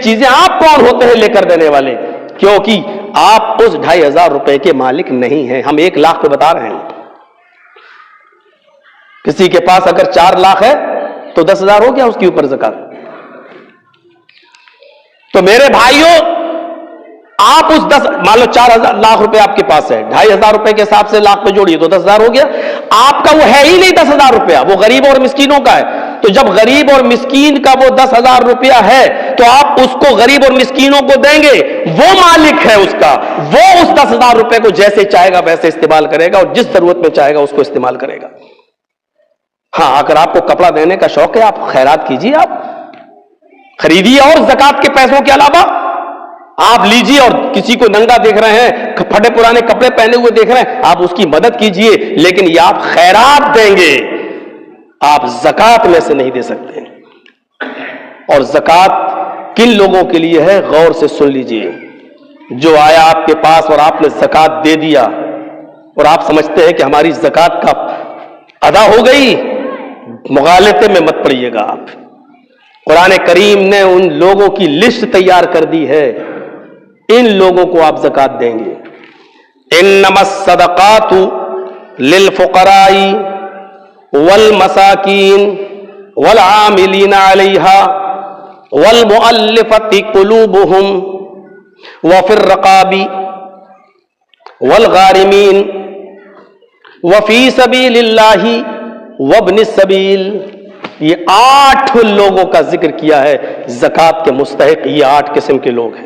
چیزیں آپ کون ہوتے ہیں لے کر دینے والے؟ کیونکہ آپ اس 2500 روپے کے مالک نہیں ہیں. ہم 1 لاکھ پہ بتا رہے ہیں. کسی کے پاس اگر 4 لاکھ ہے تو 10,000 ہو گیا اس کے اوپر زکات. تو میرے بھائیوں، آپ اس مان لو 4 لاکھ روپے آپ کے پاس ہے، 2500 روپے کے حساب سے لاکھ پہ جوڑیے تو 10,000 ہو گیا. آپ کا وہ ہے ہی نہیں 10,000 روپیہ، وہ غریب اور مسکینوں کا ہے. تو جب غریب اور مسکین کا وہ 10,000 روپیہ ہے تو آپ اس کو غریب اور مسکینوں کو دیں گے. وہ مالک ہے اس کا، وہ اس 10,000 روپے کو جیسے چاہے گا ویسے استعمال کرے گا اور جس ضرورت میں چاہے گا اس کو استعمال کرے گا. ہاں، اگر آپ کو کپڑا دینے کا شوق ہے آپ خیرات کیجیے، آپ خریدیے، اور زکات کے پیسوں کے علاوہ آپ لیجیے. اور کسی کو ننگا دیکھ رہے ہیں، پھٹے پرانے کپڑے پہنے ہوئے دیکھ رہے ہیں، آپ اس کی مدد کیجیے. لیکن یہ آپ خیرات دیں گے، آپ زکات میں سے نہیں دے سکتے. اور زکات کن لوگوں کے لیے ہے؟ غور سے سن لیجیے. جو آیا آپ کے پاس اور آپ نے زکات دے دیا اور آپ سمجھتے ہیں کہ ہماری زکات کا ادا ہو گئی، مغالطے میں مت پڑیے گا آپ. قرآن کریم نے ان لوگوں کی لسٹ تیار کر دی ہے، ان لوگوں کو آپ زکات دیں گے. انما الصدقات للفقراء والمساکین والعاملین علیہا والمؤلفۃ قلوبہم وفی الرقاب والغارمین وفی سبیل اللہ وابن السبیل. یہ 8 لوگوں کا ذکر کیا ہے زکات کے مستحق. یہ 8 قسم کے لوگ ہیں،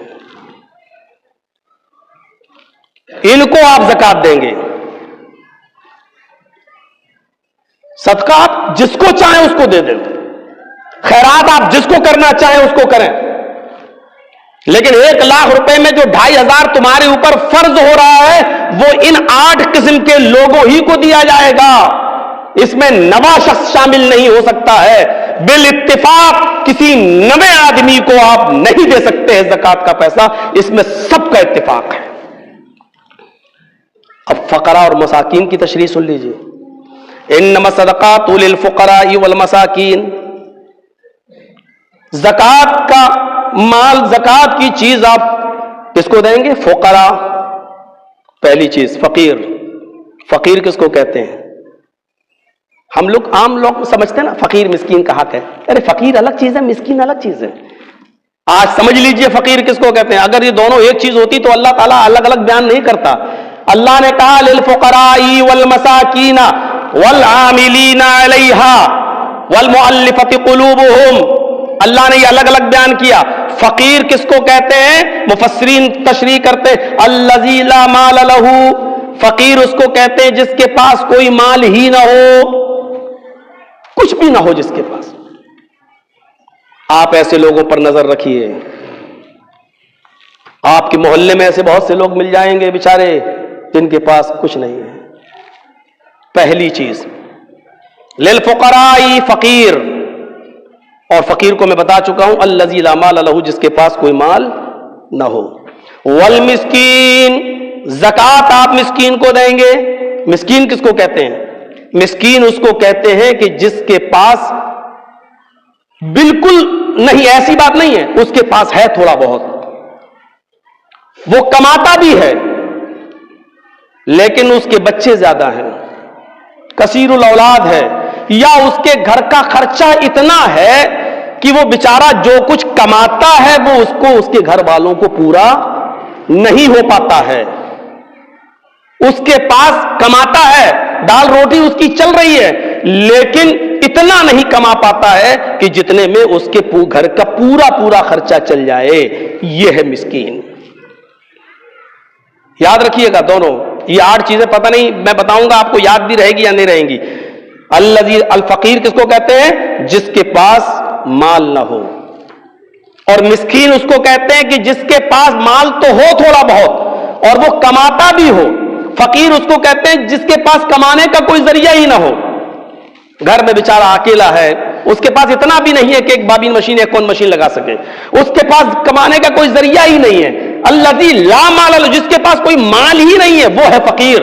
ان کو آپ زکات دیں گے. صدقہ آپ جس کو چاہیں اس کو دے دیں، خیرات آپ جس کو کرنا چاہیں اس کو کریں. لیکن 1 لاکھ روپے میں جو 2500 تمہارے اوپر فرض ہو رہا ہے وہ ان 8 قسم کے لوگوں ہی کو دیا جائے گا. اس میں نواں شخص شامل نہیں ہو سکتا ہے. بالاتفاق کسی نوے آدمی کو آپ نہیں دے سکتے ہیں زکات کا پیسہ، اس میں سب کا اتفاق ہے. اب فقراء اور مساکین کی تشریح سن لیجیے. انما الصدقات للفقراء والمساکین. زکات کا مال، زکات کی چیز آپ کس کو دیں گے؟ فقراء. پہلی چیز فقیر. فقیر کس کو کہتے ہیں؟ ہم لوگ عام لوگ سمجھتے ہیں نا فقیر مسکین کا حق ہے. ارے فقیر الگ چیز ہے، مسکین الگ چیز ہے. آج سمجھ لیجئے فقیر کس کو کہتے ہیں. اگر یہ دونوں ایک چیز ہوتی تو اللہ تعالیٰ الگ الگ بیان نہیں کرتا. اللہ نے کہا للفقراء والمساکین والعاملین علیہا والمؤلفۃ قلوبہم. اللہ نے یہ الگ الگ بیان کیا. فقیر کس کو کہتے ہیں؟ مفسرین تشریح کرتے الذی لا مال لہ. فقیر اس کو کہتے ہیں جس کے پاس کوئی مال ہی نہ ہو، کچھ بھی نہ ہو جس کے پاس. آپ ایسے لوگوں پر نظر رکھیے. آپ کے محلے میں ایسے بہت سے لوگ مل جائیں گے بیچارے جن کے پاس کچھ نہیں ہے. پہلی چیز للفقراء فقیر. اور فقیر کو میں بتا چکا ہوں الذی لا مال لہ، جس کے پاس کوئی مال نہ ہو. والمسکین. زکات آپ مسکین کو دیں گے. مسکین کس کو کہتے ہیں؟ مسکین اس کو کہتے ہیں کہ جس کے پاس بالکل نہیں، ایسی بات نہیں ہے، اس کے پاس ہے تھوڑا بہت، وہ کماتا بھی ہے لیکن اس کے بچے زیادہ ہیں، کثیر الاولاد ہے، یا اس کے گھر کا خرچہ اتنا ہے کہ وہ بیچارہ جو کچھ کماتا ہے وہ اس کو اس کے گھر والوں کو پورا نہیں ہو پاتا ہے. اس کے پاس کماتا ہے، دال روٹی اس کی چل رہی ہے، لیکن اتنا نہیں کما پاتا ہے کہ جتنے میں اس کے گھر کا پورا خرچہ چل جائے. یہ ہے مسکین. یاد رکھیے گا دونوں یہ 8 چیزیں. پتہ نہیں میں بتاؤں گا آپ کو یاد بھی رہے گی یا نہیں رہیں گی. الفقیر کس کو کہتے ہیں؟ جس کے پاس مال نہ ہو. اور مسکین اس کو کہتے ہیں کہ جس کے پاس مال تو ہو تھوڑا بہت اور وہ کماتا بھی ہو. فقیر اس کو کہتے ہیں جس کے پاس کمانے کا کوئی ذریعہ ہی نہ ہو. گھر میں بیچارہ اکیلا ہے، اس کے پاس اتنا بھی نہیں ہے کہ ایک بابین مشین ایک کون مشین لگا سکے، اس کے پاس کمانے کا کوئی ذریعہ ہی نہیں ہے. الذی لا مال لہ، جس کے پاس کوئی مال ہی نہیں ہے وہ ہے فقیر.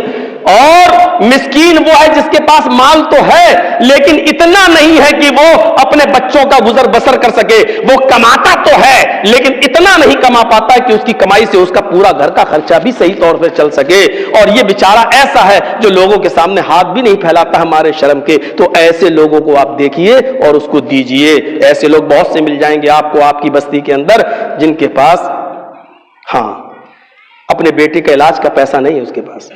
اور مسکین وہ ہے جس کے پاس مال تو ہے لیکن اتنا نہیں ہے کہ وہ اپنے بچوں کا گزر بسر کر سکے. وہ کماتا تو ہے لیکن اتنا نہیں کما پاتا کہ اس کی کمائی سے اس کا پورا گھر کا خرچہ بھی صحیح طور پہ چل سکے. اور یہ بیچارہ ایسا ہے جو لوگوں کے سامنے ہاتھ بھی نہیں پھیلاتا ہمارے شرم کے. تو ایسے لوگوں کو آپ دیکھیے اور اس کو دیجئے. ایسے لوگ بہت سے مل جائیں گے آپ کو آپ کی بستی کے اندر جن کے پاس اپنے بیٹے کے علاج کا پیسہ نہیں ہے اس کے پاس.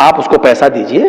آپ اس کو پیسہ دیجئے,